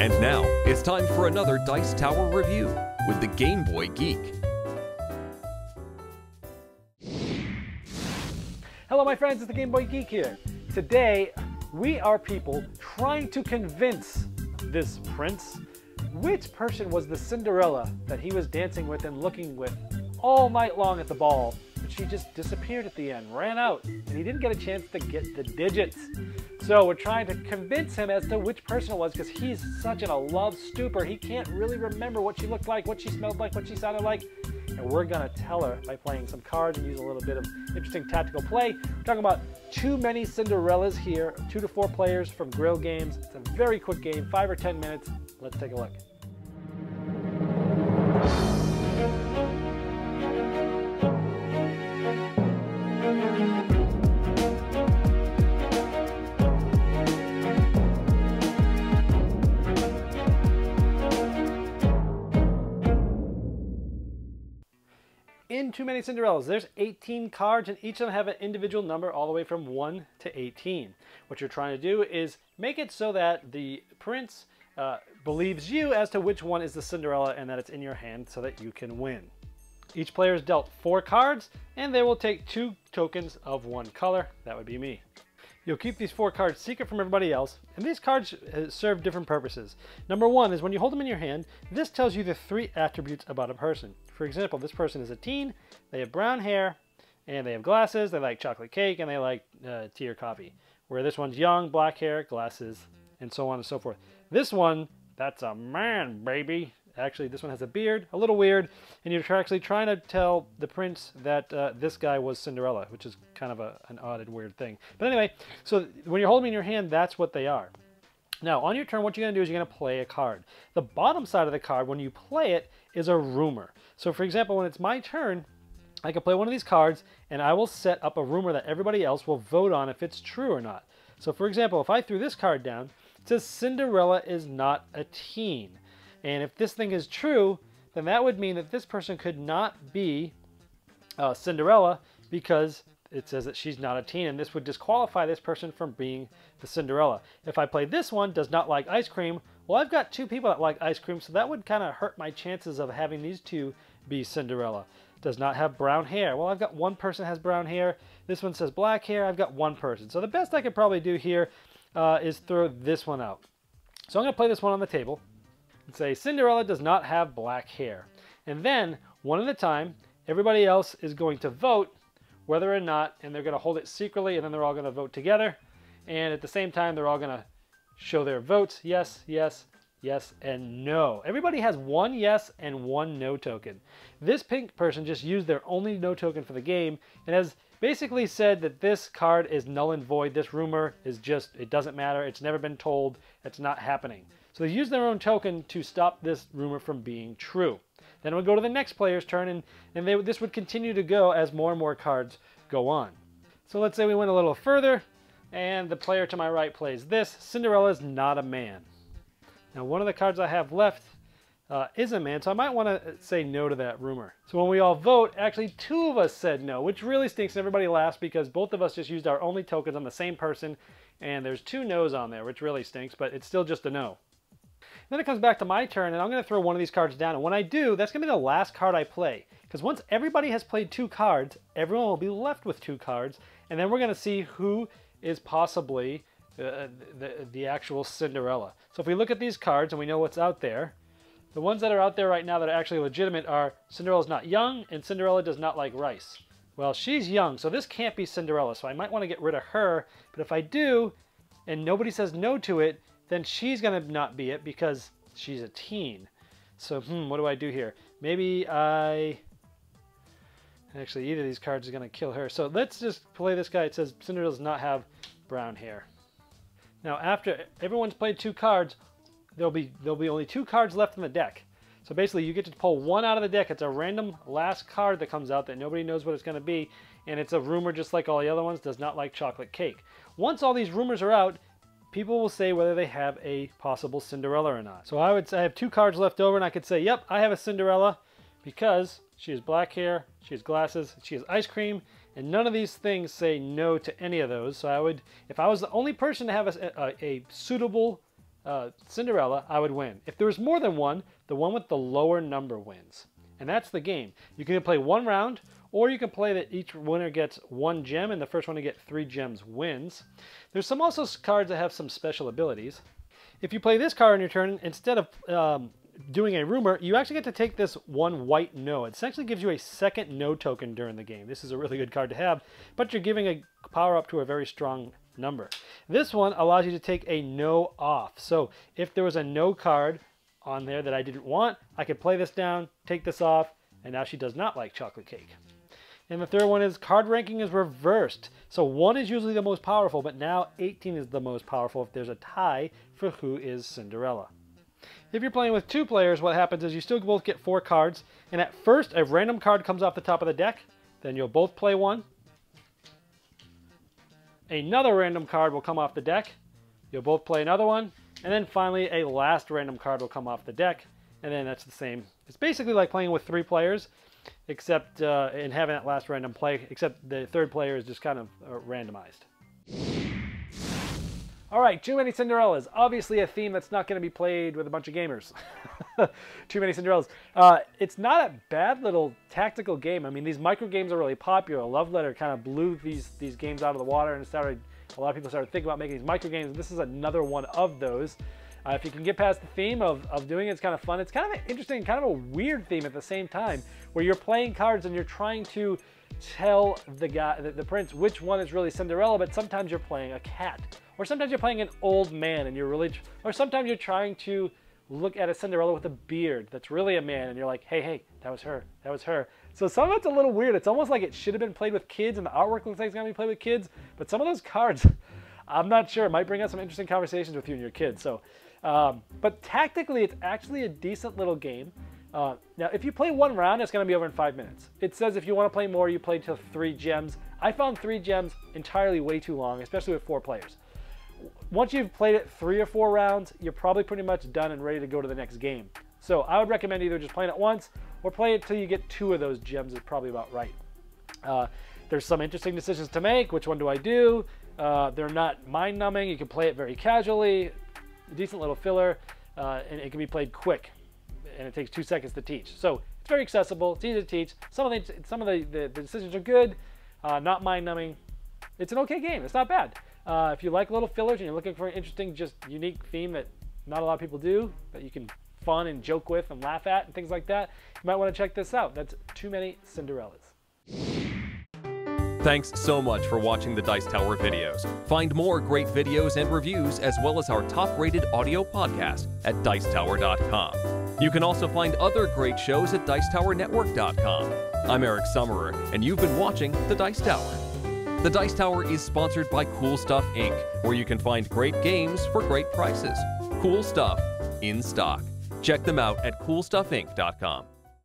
And now, it's time for another Dice Tower review with the Game Boy Geek. Hello my friends, it's the Game Boy Geek here. Today, we are people trying to convince this prince which person was the Cinderella that he was dancing with and looking with all night long at the ball, but she just disappeared at the end, ran out, and he didn't get a chance to get the digits. So we're trying to convince him as to which person it was because he's such in a love stupor. He can't really remember what she looked like, what she smelled like, what she sounded like. And we're going to tell her by playing some cards and use a little bit of interesting tactical play. We're talking about Too Many Cinderellas here, 2 to 4 players from Grill Games. It's a very quick game, 5 or 10 minutes. Let's take a look. In Too Many Cinderellas, there's 18 cards and each of them have an individual number all the way from 1 to 18. What you're trying to do is make it so that the prince believes you as to which one is the Cinderella and that it's in your hand so that you can win. Each player is dealt 4 cards and they will take 2 tokens of one color. That would be me. You'll keep these 4 cards secret from everybody else, and these cards serve different purposes. Number 1 is when you hold them in your hand, this tells you the 3 attributes about a person. For example, this person is a teen, they have brown hair, and they have glasses, they like chocolate cake, and they like tea or coffee. Where this one's young, black hair, glasses, and so on and so forth. This one, that's a man, baby. Actually, this one has a beard, a little weird, and you're actually trying to tell the prince that this guy was Cinderella, which is kind of an odd and weird thing. But anyway, so when you're holding them in your hand, that's what they are. Now, on your turn, what you're going to do is you're going to play a card. The bottom side of the card, when you play it, is a rumor. So, for example, when it's my turn, I can play one of these cards, and I will set up a rumor that everybody else will vote on if it's true or not. So, for example, if I threw this card down, it says Cinderella is not a teen. And if this thing is true, then that would mean that this person could not be Cinderella because it says that she's not a teen, and this would disqualify this person from being the Cinderella. If I play this one, does not like ice cream, well, I've got 2 people that like ice cream, so that would kind of hurt my chances of having these 2 be Cinderella. Does not have brown hair. Well, I've got 1 person that has brown hair. This one says black hair. I've got 1 person. So the best I could probably do here is throw this one out. So I'm going to play this one on the table and say Cinderella does not have black hair. And then, one at a time, everybody else is going to vote whether or not, and they're going to hold it secretly, and then they're all going to vote together. And at the same time, they're all going to show their votes. Yes, yes, yes, and no. Everybody has 1 yes and 1 no token. This pink person just used their only no token for the game and has basically said that this card is null and void. This rumor is just, it doesn't matter. It's never been told. It's not happening. So they use their own token to stop this rumor from being true. Then it would go to the next player's turn, and this would continue to go as more and more cards go on. So let's say we went a little further, and the player to my right plays this. Cinderella is not a man. Now one of the cards I have left is a man, so I might want to say no to that rumor. So when we all vote, actually 2 of us said no, which really stinks, and everybody laughs because both of us just used our only tokens on the same person, and there's 2 no's on there, which really stinks, but it's still just a no. Then it comes back to my turn, and I'm going to throw one of these cards down. And when I do, that's going to be the last card I play. Because once everybody has played 2 cards, everyone will be left with 2 cards. And then we're going to see who is possibly the actual Cinderella. So if we look at these cards and we know what's out there, the ones that are out there right now that are actually legitimate are Cinderella's not young and Cinderella does not like rice. Well, she's young, so this can't be Cinderella. So I might want to get rid of her. But if I do, and nobody says no to it, then she's going to not be it because she's a teen. So, what do I do here? Maybe actually, either of these cards is going to kill her. So let's just play this guy. It says Cinderella does not have brown hair. Now, after everyone's played 2 cards, there'll be only 2 cards left in the deck. So basically, you get to pull 1 out of the deck. It's a random last card that comes out that nobody knows what it's going to be. And it's a rumor just like all the other ones, does not like chocolate cake. Once all these rumors are out, people will say whether they have a possible Cinderella or not. So I have 2 cards left over, and I could say, yep, I have a Cinderella because she has black hair, she has glasses, she has ice cream, and none of these things say no to any of those. So I would, if I was the only person to have a suitable Cinderella, I would win. If there was more than one, the one with the lower number wins. And that's the game. You can play one round, or you can play that each winner gets 1 gem, and the first one to get 3 gems wins. There's also cards that have some special abilities. If you play this card on your turn, instead of doing a rumor, you actually get to take this 1 white no. It essentially gives you a second no token during the game. This is a really good card to have, but you're giving a power up to a very strong number. This one allows you to take a no off. So if there was a no card on there that I didn't want, I could play this down, take this off, and now she does not like chocolate cake. And the third one is card ranking is reversed. So 1 is usually the most powerful, but now 18 is the most powerful if there's a tie for who is Cinderella. If you're playing with 2 players, what happens is you still both get 4 cards, and at first a random card comes off the top of the deck, then you'll both play one. Another random card will come off the deck, you'll both play another one, and then finally a last random card will come off the deck, and then that's the same. It's basically like playing with 3 players, except in having that last random play, except the third player is just kind of randomized. All right, Too Many Cinderellas. Obviously a theme that's not going to be played with a bunch of gamers. Too Many Cinderellas. It's not a bad little tactical game. I mean, these micro games are really popular. Love Letter kind of blew these games out of the water, and a lot of people started thinking about making these micro games. This is another one of those. If you can get past the theme of doing it, it's kind of fun. It's kind of an interesting, kind of a weird theme at the same time, where you're playing cards and you're trying to tell the prince which one is really Cinderella, but sometimes you're playing a cat. Or sometimes you're playing an old man and or sometimes you're trying to look at a Cinderella with a beard that's really a man, and you're like, hey, that was her, that was her. So some of it's a little weird. It's almost like it should have been played with kids, and the artwork looks like it's going to be played with kids, but some of those cards, I'm not sure. It might bring up some interesting conversations with you and your kids. So, but tactically, it's actually a decent little game. Now, if you play 1 round, it's going to be over in 5 minutes. It says if you want to play more, you play till 3 gems. I found 3 gems entirely way too long, especially with 4 players. Once you've played it 3 or 4 rounds, you're probably pretty much done and ready to go to the next game. So I would recommend either just playing it once or play it till you get 2 of those gems is probably about right. There's some interesting decisions to make. Which one do I do? They're not mind-numbing. You can play it very casually. A decent little filler, and it can be played quick, and it takes 2 seconds to teach. So it's very accessible. It's easy to teach. Some of the decisions are good, not mind-numbing. It's an okay game. It's not bad. If you like little fillers and you're looking for an interesting, just unique theme that not a lot of people do, that you can fun and joke with and laugh at and things like that, you might want to check this out. That's Too Many Cinderellas. Thanks so much for watching the Dice Tower videos. Find more great videos and reviews, as well as our top-rated audio podcast at Dicetower.com. You can also find other great shows at DicetowerNetwork.com. I'm Eric Summerer, and you've been watching the Dice Tower. The Dice Tower is sponsored by Cool Stuff Inc., where you can find great games for great prices. Cool stuff in stock. Check them out at CoolStuffInc.com.